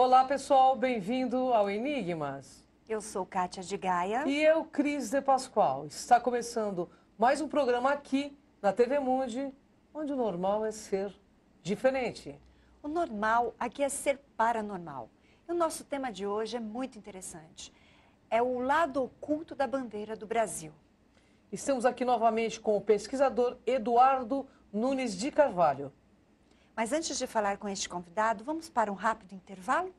Olá, pessoal, bem-vindo ao Enigmas. Eu sou Kátia de Gaia. E eu, Cris de Pascoal. Está começando mais um programa aqui na TV Mundi, onde o normal é ser diferente. O normal aqui é ser paranormal. E o nosso tema de hoje é muito interessante. É o lado oculto da bandeira do Brasil. Estamos aqui novamente com o pesquisador Eduardo Nunes de Carvalho. Mas antes de falar com este convidado, vamos para um rápido intervalo?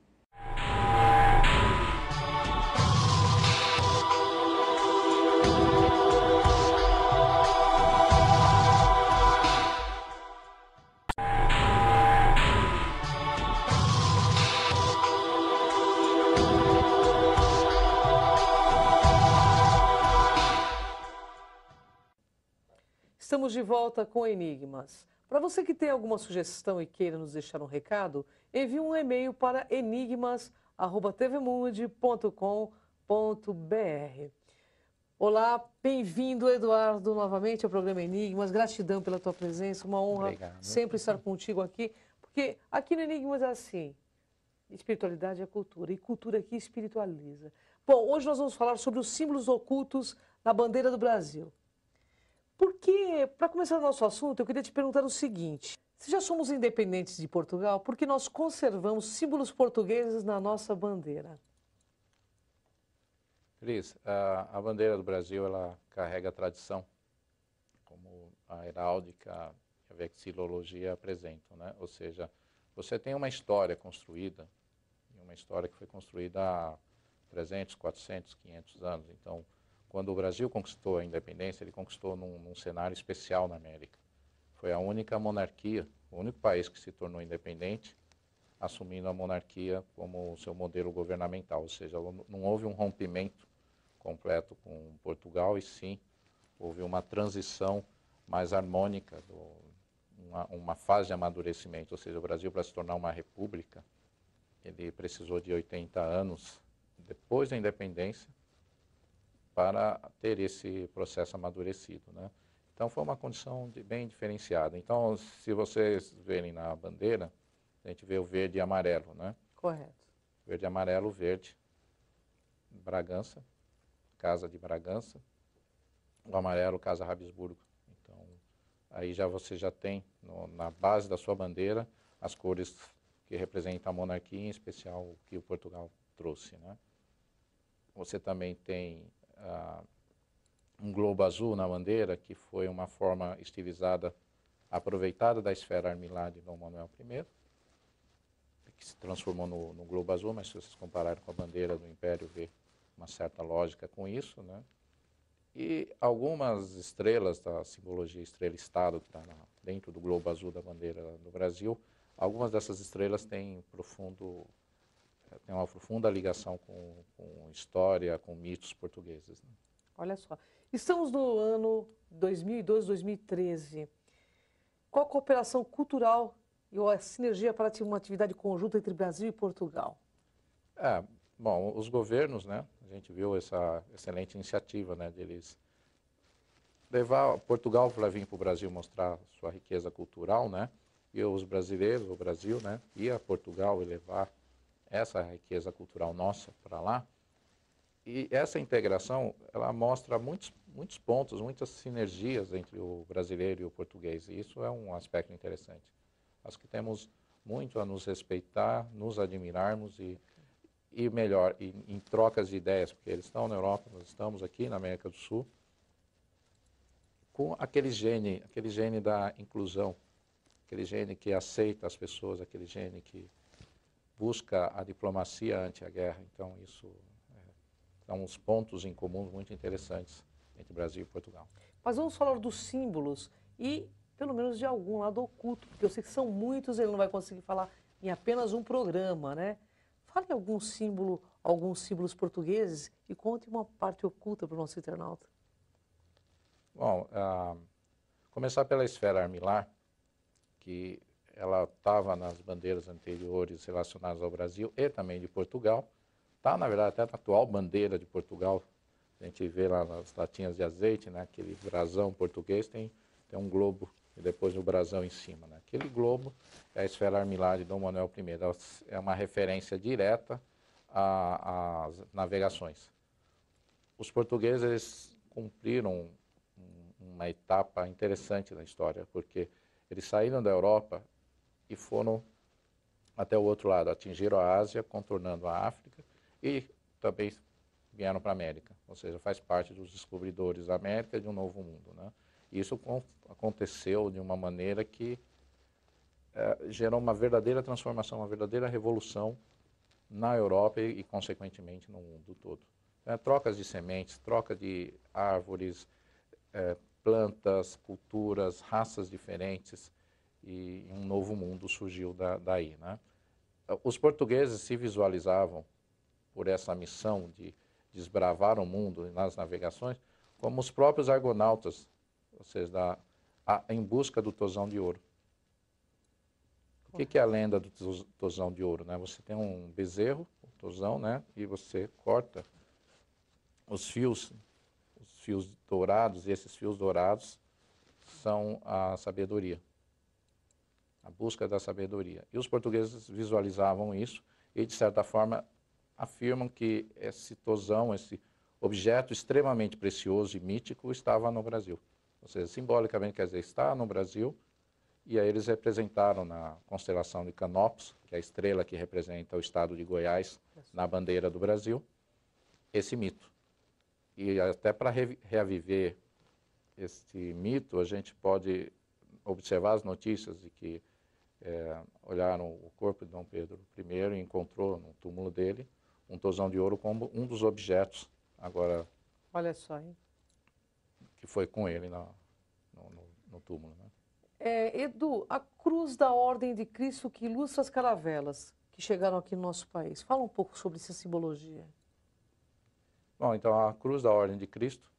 Estamos de volta com Enigmas. Para você que tem alguma sugestão e queira nos deixar um recado, envie um e-mail para enigmas@tvmundi.com.br. Olá, bem-vindo, Eduardo, novamente ao programa Enigmas. Gratidão pela tua presença, uma honra sempre estar contigo aqui, porque aqui no Enigmas é assim, espiritualidade é cultura, e cultura aqui espiritualiza. Bom, hoje nós vamos falar sobre os símbolos ocultos na bandeira do Brasil. Porque, para começar o nosso assunto, eu queria te perguntar o seguinte: se já somos independentes de Portugal, por que nós conservamos símbolos portugueses na nossa bandeira? Cris, a bandeira do Brasil, ela carrega a tradição, como a heráldica e a vexilologia apresentam, né? Ou seja, você tem uma história construída, uma história que foi construída há 300, 400, 500 anos. Então, quando o Brasil conquistou a independência, ele conquistou num cenário especial na América. Foi a única monarquia, o único país que se tornou independente, assumindo a monarquia como seu modelo governamental. Ou seja, não houve um rompimento completo com Portugal, e sim, houve uma transição mais harmônica, uma fase de amadurecimento. Ou seja, o Brasil, para se tornar uma república, ele precisou de 80 anos depois da independência, para ter esse processo amadurecido, né? Então foi uma condição bem diferenciada. Então, se vocês verem na bandeira, a gente vê o verde e amarelo, né? Correto. Verde e amarelo, verde, Bragança, Casa de Bragança, o amarelo, Casa Habsburgo. Então, aí você já tem na base da sua bandeira as cores que representam a monarquia, em especial o que o Portugal trouxe, né? Você também tem um globo azul na bandeira, que foi uma forma estilizada, aproveitada da esfera armilar de Dom Manuel I, que se transformou no globo azul, mas se vocês compararem com a bandeira do Império, vê uma certa lógica com isso, né? E algumas estrelas da simbologia estrela-estado, que está dentro do globo azul da bandeira do Brasil, algumas dessas estrelas têm uma profunda ligação com história, com mitos portugueses, né? Olha só, estamos no ano 2012, 2013. Qual a cooperação cultural e a sinergia para uma atividade conjunta entre Brasil e Portugal? Bom, os governos, né, a gente viu essa excelente iniciativa, né, deles levar Portugal para vir para o Brasil mostrar sua riqueza cultural, né, e os brasileiros, o Brasil, né, ir a Portugal e levar essa riqueza cultural nossa para lá. E essa integração, ela mostra muitos pontos, muitas sinergias entre o brasileiro e o português. E isso é um aspecto interessante. Acho que temos muito a nos respeitar, nos admirarmos e melhor, em trocas de ideias, porque eles estão na Europa, nós estamos aqui na América do Sul, com aquele gene da inclusão, aquele gene que aceita as pessoas, aquele gene que busca a diplomacia ante a guerra. Então, isso são uns pontos em comum muito interessantes entre Brasil e Portugal. Mas vamos falar dos símbolos e, pelo menos, de algum lado oculto, porque eu sei que são muitos, ele não vai conseguir falar em apenas um programa, né? Fale alguns símbolos portugueses e conte uma parte oculta para o nosso internauta. Bom, começar pela esfera armilar, que ela estava nas bandeiras anteriores relacionadas ao Brasil e também de Portugal. Está, na verdade, até na atual bandeira de Portugal. A gente vê lá nas latinhas de azeite, né, aquele brasão português, tem um globo e depois o brasão em cima, né? Aquele globo é a esfera armilar de Dom Manuel I, é uma referência direta às navegações. Os portugueses eles cumpriram uma etapa interessante na história, porque eles saíram da Europa e foram até o outro lado, atingiram a Ásia, contornando a África e também vieram para a América, ou seja, faz parte dos descobridores da América e de um novo mundo, né? E isso aconteceu de uma maneira que gerou uma verdadeira transformação, uma verdadeira revolução na Europa e consequentemente, no mundo todo. Trocas de sementes, troca de árvores, plantas, culturas, raças diferentes, e um novo mundo surgiu daí, né? Os portugueses se visualizavam por essa missão de desbravar o mundo nas navegações como os próprios argonautas, ou seja, em busca do tozão de ouro. O que é a lenda do tozão de ouro, né? Você tem um bezerro, o tozão, né? E você corta os fios dourados, e esses fios dourados são a sabedoria, a busca da sabedoria. E os portugueses visualizavam isso e, de certa forma, afirmam que esse tozão, esse objeto extremamente precioso e mítico, estava no Brasil. Ou seja, simbolicamente quer dizer, está no Brasil, e aí eles representaram na constelação de Canopus, que é a estrela que representa o estado de Goiás na bandeira do Brasil, esse mito. E até para reaviver este mito, a gente pode observar as notícias de que olharam o corpo de Dom Pedro I e encontrou no túmulo dele um tozão de ouro como um dos objetos, agora, olha só, hein? Que foi com ele no túmulo, né? Edu, a cruz da Ordem de Cristo que ilustra as caravelas que chegaram aqui no nosso país. Fala um pouco sobre essa simbologia. Bom, então a cruz da Ordem de Cristo,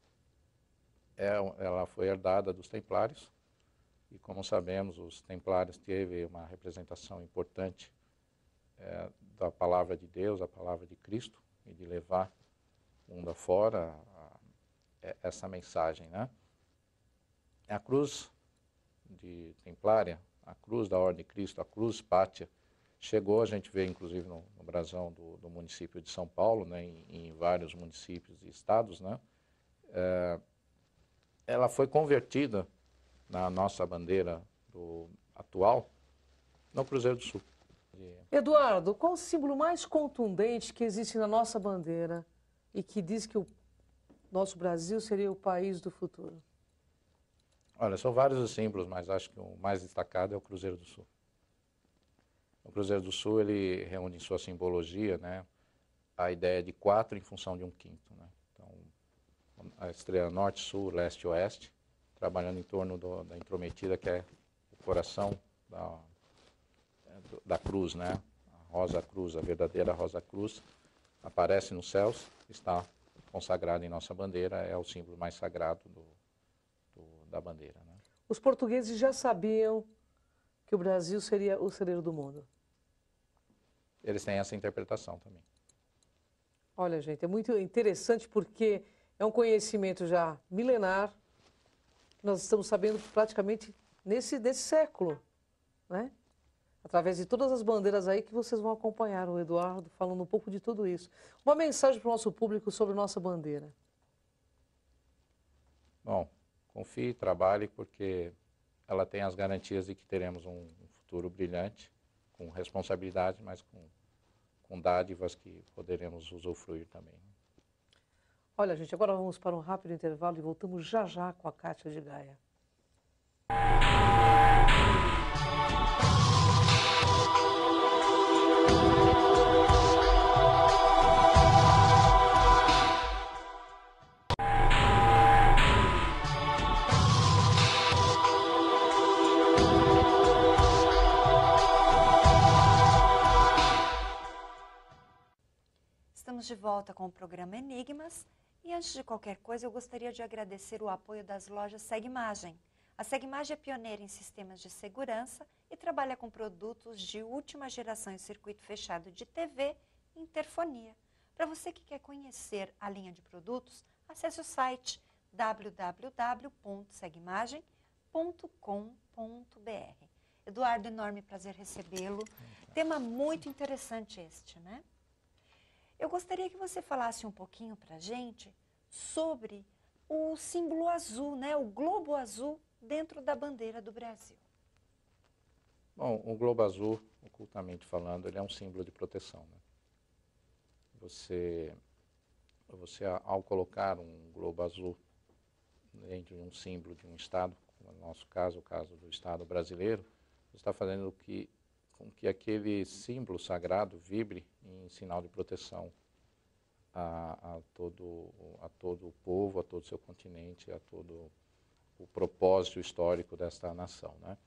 ela foi herdada dos Templários, e como sabemos, os Templários teve uma representação importante da palavra de Deus, a palavra de Cristo, e de levar mundo afora essa mensagem, né? A cruz de Templária, a cruz da Ordem de Cristo, a cruz pátia, chegou, a gente vê inclusive no brasão do município de São Paulo, né, em vários municípios e estados, né? Ela foi convertida na nossa bandeira atual no Cruzeiro do Sul. Eduardo, qual o símbolo mais contundente que existe na nossa bandeira e que diz que o nosso Brasil seria o país do futuro? Olha, são vários os símbolos, mas acho que o mais destacado é o Cruzeiro do Sul. O Cruzeiro do Sul, ele reúne em sua simbologia, né, a ideia de 4 em função de 1/5, né? Então, a estrela norte, sul, leste e oeste, trabalhando em torno da intrometida, que é o coração da cruz, né? A Rosa Cruz, a verdadeira Rosa Cruz, aparece nos céus, está consagrada em nossa bandeira, é o símbolo mais sagrado da bandeira, né? Os portugueses já sabiam que o Brasil seria o celeiro do mundo? Eles têm essa interpretação também. Olha, gente, é muito interessante porque é um conhecimento já milenar. Nós estamos sabendo praticamente nesse século, né? Através de todas as bandeiras aí que vocês vão acompanhar o Eduardo falando um pouco de tudo isso. Uma mensagem para o nosso público sobre nossa bandeira. Bom, confie, trabalhe, porque ela tem as garantias de que teremos um futuro brilhante, com responsabilidade, mas com dádivas que poderemos usufruir também. Olha, gente, agora vamos para um rápido intervalo e voltamos já já com a Kátia de Gaia. Estamos de volta com o programa Enigmas e antes de qualquer coisa eu gostaria de agradecer o apoio das lojas Segmagem. A Segmagem é pioneira em sistemas de segurança e trabalha com produtos de última geração em circuito fechado de TV e interfonia. Para você que quer conhecer a linha de produtos, acesse o site www.segmagem.com.br. Eduardo, enorme prazer recebê-lo. Tema muito interessante este, né? Eu gostaria que você falasse um pouquinho para a gente sobre o símbolo azul, né? O globo azul dentro da bandeira do Brasil. Bom, o globo azul, ocultamente falando, ele é um símbolo de proteção, né? Você ao colocar um globo azul dentro de um símbolo de um estado, como no nosso caso, o caso do Estado brasileiro, você está fazendo com que aquele símbolo sagrado vibre em sinal de proteção a todo o povo, a todo o seu continente, a todo o propósito histórico desta nação, né?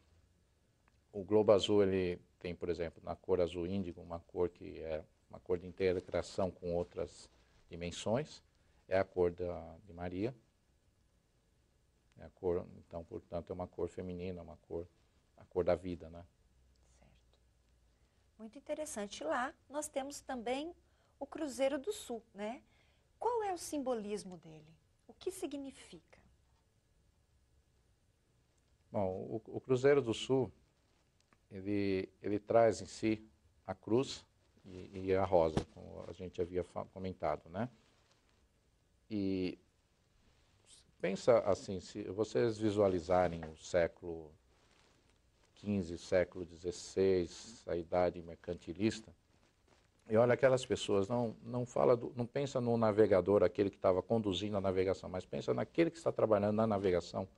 O globo azul, ele tem, por exemplo, na cor azul índigo, uma cor que é uma cor de integração com outras dimensões, é a cor de Maria. É a cor, então, portanto, é uma cor feminina, a cor da vida, né? Certo. Muito interessante. Lá nós temos também o Cruzeiro do Sul, né? Qual é o simbolismo dele? O que significa? Bom, o Cruzeiro do Sul, ele traz em si a cruz e a rosa, como a gente havia comentado, né? E pensa assim, se vocês visualizarem o século XV, século XVI, a idade mercantilista, e olha, aquelas pessoas não pensa no navegador, aquele que estava conduzindo a navegação, mas pensa naquele que está trabalhando na navegação,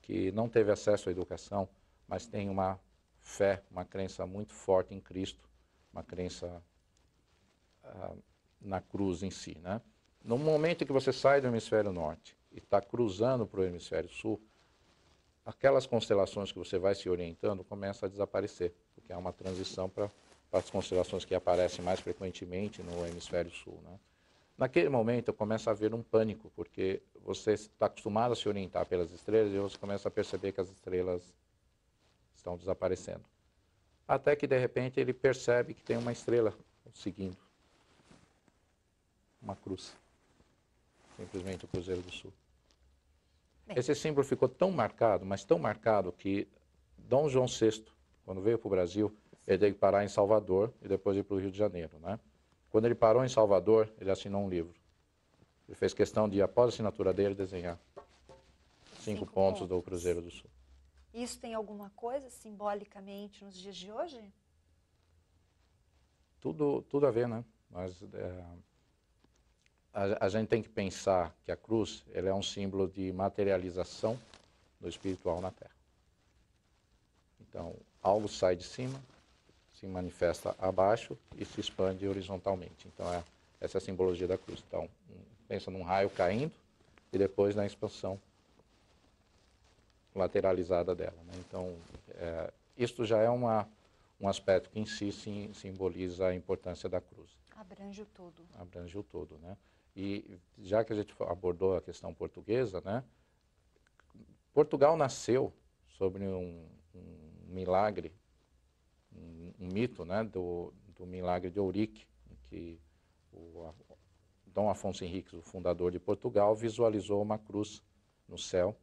que não teve acesso à educação, mas tem uma fé, uma crença muito forte em Cristo, uma crença na cruz em si, né? No momento que você sai do hemisfério norte e está cruzando para o hemisfério sul, aquelas constelações que você vai se orientando começam a desaparecer, porque é uma transição para as constelações que aparecem mais frequentemente no hemisfério sul, né? Naquele momento começa a haver um pânico, porque você está acostumado a se orientar pelas estrelas e você começa a perceber que as estrelas estão desaparecendo. Até que, de repente, ele percebe que tem uma estrela seguindo. Uma cruz. Simplesmente o Cruzeiro do Sul. Bem. Esse símbolo ficou tão marcado, mas tão marcado, que Dom João VI, quando veio para o Brasil, ele teve que parar em Salvador e depois ir para o Rio de Janeiro, né? Quando ele parou em Salvador, ele assinou um livro. Ele fez questão de, após a assinatura dele, desenhar 5 pontos do Cruzeiro do Sul. Isso tem alguma coisa simbolicamente nos dias de hoje? Tudo a ver, né? Mas a gente tem que pensar que a cruz ela é um símbolo de materialização do espiritual na Terra. Então, algo sai de cima, se manifesta abaixo e se expande horizontalmente. Então, essa é a simbologia da cruz. Então, pensa num raio caindo e depois na expansão lateralizada dela, né? Então, isto já é um aspecto que em si simboliza a importância da cruz. Abrange o todo. Abrange o todo, né? E já que a gente abordou a questão portuguesa, né? Portugal nasceu sobre um milagre, um mito, né? Do milagre de Ourique, em que o Dom Afonso Henriques, o fundador de Portugal, visualizou uma cruz no céu.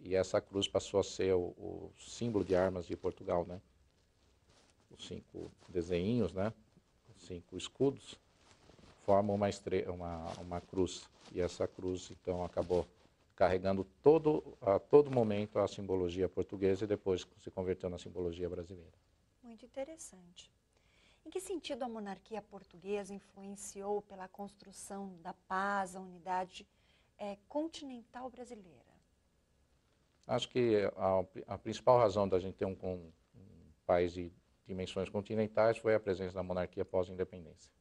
E essa cruz passou a ser o símbolo de armas de Portugal, né? Os 5 desenhinhos, né? Os 5 escudos formam uma cruz. E essa cruz, então, acabou carregando a todo momento a simbologia portuguesa e depois se converteu na simbologia brasileira. Muito interessante. Em que sentido a monarquia portuguesa influenciou pela construção da paz, a unidade continental brasileira? Acho que a principal razão da gente ter um país de dimensões continentais foi a presença da monarquia pós-independência.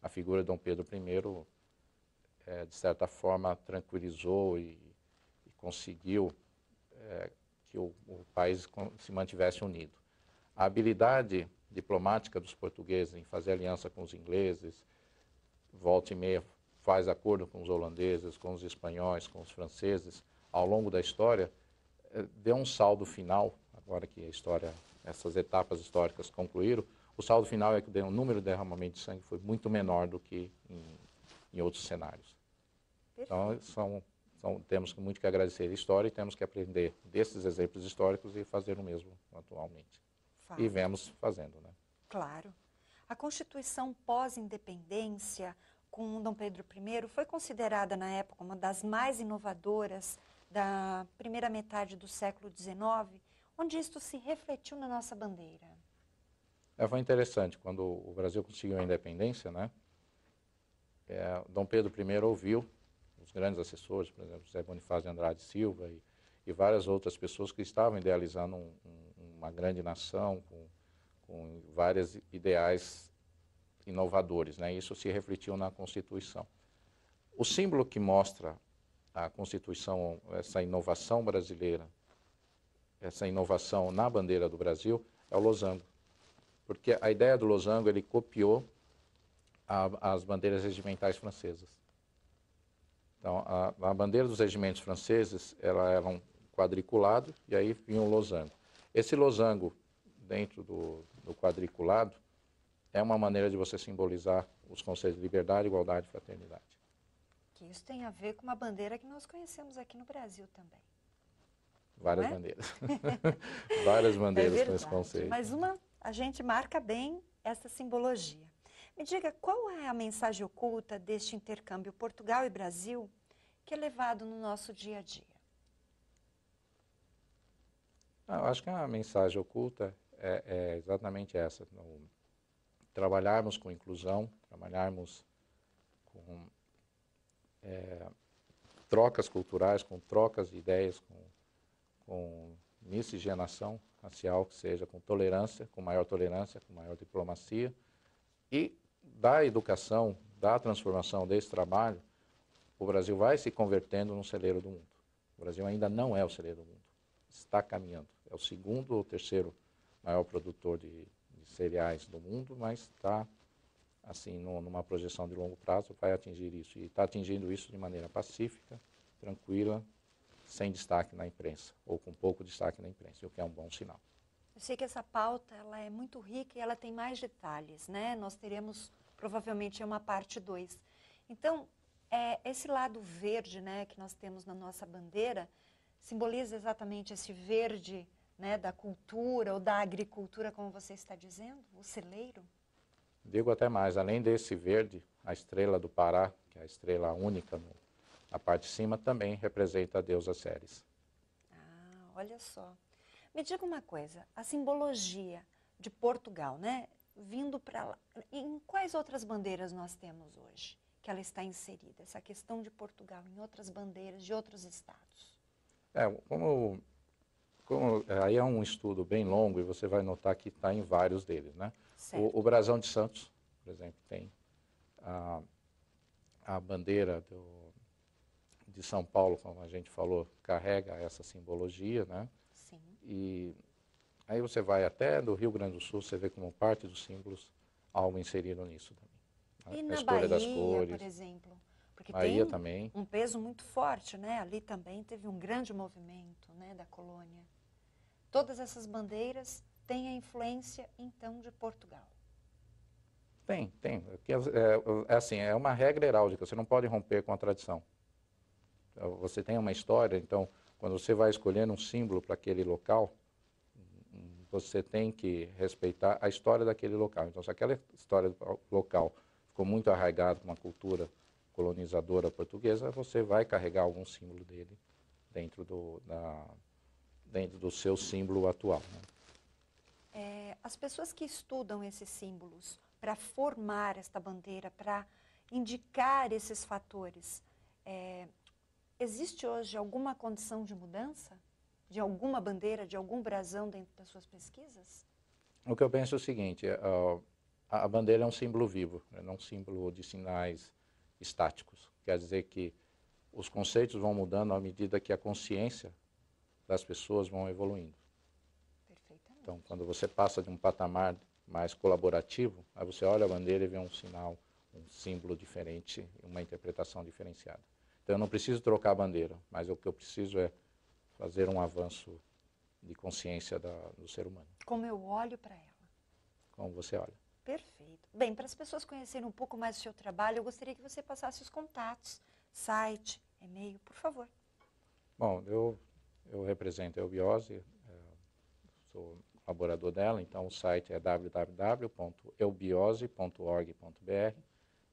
A figura de Dom Pedro I, de certa forma, tranquilizou e conseguiu que o país se mantivesse unido. A habilidade diplomática dos portugueses em fazer aliança com os ingleses, volta e meia faz acordo com os holandeses, com os espanhóis, com os franceses, ao longo da história, deu um saldo final, agora que essas etapas históricas concluíram, o saldo final é que o número de derramamento de sangue foi muito menor do que em outros cenários. Perfeito. Então, Então, temos muito que agradecer a história e temos que aprender desses exemplos históricos e fazer o mesmo atualmente. E vemos fazendo, né? Claro. A Constituição pós-independência, com Dom Pedro I, foi considerada na época uma das mais inovadoras da primeira metade do século XIX, onde isto se refletiu na nossa bandeira. Foi interessante, quando o Brasil conseguiu a independência, né? Dom Pedro I ouviu os grandes assessores, por exemplo, José Bonifácio de Andrade Silva e várias outras pessoas que estavam idealizando uma grande nação com vários ideais inovadores, né? Isso se refletiu na Constituição. O símbolo que mostra a Constituição, essa inovação brasileira, essa inovação na bandeira do Brasil, é o losango. Porque a ideia do losango, ele copiou as bandeiras regimentais francesas. Então, a bandeira dos regimentos franceses, ela era um quadriculado e aí vinha um losango. Esse losango, dentro do quadriculado, é uma maneira de você simbolizar os conceitos de liberdade, igualdade e fraternidade. Que isso tem a ver com uma bandeira que nós conhecemos aqui no Brasil também. Várias bandeiras. Várias bandeiras com esse conceito. Mas a gente marca bem essa simbologia. Me diga, qual é a mensagem oculta deste intercâmbio Portugal e Brasil que é levado no nosso dia a dia? Eu acho que a mensagem oculta é exatamente essa. Trabalharmos com inclusão, trabalharmos com trocas culturais, com trocas de ideias, com miscigenação racial, que seja com tolerância, com maior diplomacia, e da educação, da transformação desse trabalho, o Brasil vai se convertendo num celeiro do mundo. O Brasil ainda não é o celeiro do mundo, está caminhando. É o segundo ou terceiro maior produtor de cereais do mundo, mas está, assim, numa projeção de longo prazo, vai atingir isso. E está atingindo isso de maneira pacífica, tranquila, sem destaque na imprensa, ou com pouco destaque na imprensa, o que é um bom sinal. Eu sei que essa pauta ela é muito rica e ela tem mais detalhes, né? Nós teremos, provavelmente, uma parte 2. Então, esse lado verde, né, que nós temos na nossa bandeira, simboliza exatamente esse verde, né, da cultura ou da agricultura, como você está dizendo, o celeiro? Digo até mais, além desse verde, a estrela do Pará, que é a estrela única na parte de cima, também representa a deusa Ceres. Ah, olha só. Me diga uma coisa, a simbologia de Portugal, né, vindo para lá, em quais outras bandeiras nós temos hoje que ela está inserida? Essa questão de Portugal em outras bandeiras de outros estados? Aí é um estudo bem longo e você vai notar que está em vários deles, né? O Brasão de Santos, por exemplo, tem a bandeira de São Paulo, como a gente falou, carrega essa simbologia, né? Sim. E aí você vai até do Rio Grande do Sul, você vê como parte dos símbolos algo inserido nisso também. E na Bahia, das cores, por exemplo? Porque Bahia tem também. Um peso muito forte, né? Ali também teve um grande movimento, né, da colônia. Todas essas bandeiras têm a influência, então, de Portugal. Tem. Assim, é uma regra heráldica, você não pode romper com a tradição. Você tem uma história, então, quando você vai escolhendo um símbolo para aquele local, você tem que respeitar a história daquele local. Então, se aquela história local ficou muito arraigada com uma cultura colonizadora portuguesa, você vai carregar algum símbolo dele dentro do seu símbolo atual, né? As pessoas que estudam esses símbolos para formar esta bandeira, para indicar esses fatores, existe hoje alguma condição de mudança? De alguma bandeira, de algum brasão dentro das suas pesquisas? O que eu penso é o seguinte, a bandeira é um símbolo vivo, não um símbolo de sinais estáticos. Quer dizer que os conceitos vão mudando à medida que a consciência das pessoas vão evoluindo. Perfeitamente. Então, quando você passa de um patamar mais colaborativo, aí você olha a bandeira e vê um sinal, um símbolo diferente, uma interpretação diferenciada. Então, eu não preciso trocar a bandeira, mas o que eu preciso é fazer um avanço de consciência do ser humano. Como eu olho para ela. Como você olha. Perfeito. Bem, para as pessoas conhecerem um pouco mais do seu trabalho, eu gostaria que você passasse os contatos, site, e-mail, por favor. Bom, eu represento a Eubiose, sou colaborador dela, então o site é www.eubiose.org.br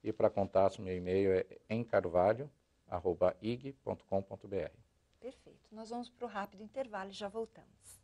e para contato meu e-mail é encarvalho@ig.com.br. Perfeito. Nós vamos para o rápido intervalo e já voltamos.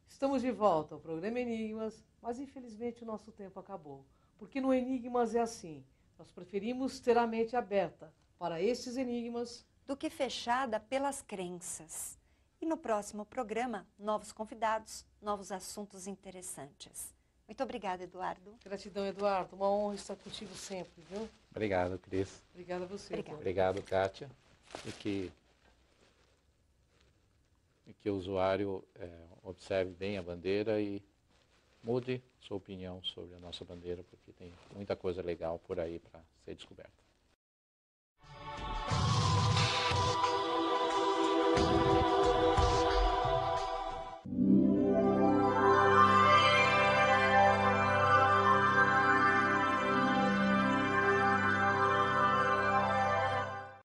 Estamos de volta ao programa Enigmas, mas infelizmente o nosso tempo acabou. Porque no Enigmas é assim, nós preferimos ter a mente aberta para estes enigmas do que fechada pelas crenças. E no próximo programa, novos convidados, novos assuntos interessantes. Muito obrigada, Eduardo. Gratidão, Eduardo. Uma honra estar contigo sempre, viu? Obrigado, Cris. Obrigada a você. Obrigado, Kátia. E que o usuário observe bem a bandeira e mude sua opinião sobre a nossa bandeira, porque tem muita coisa legal por aí para ser descoberta.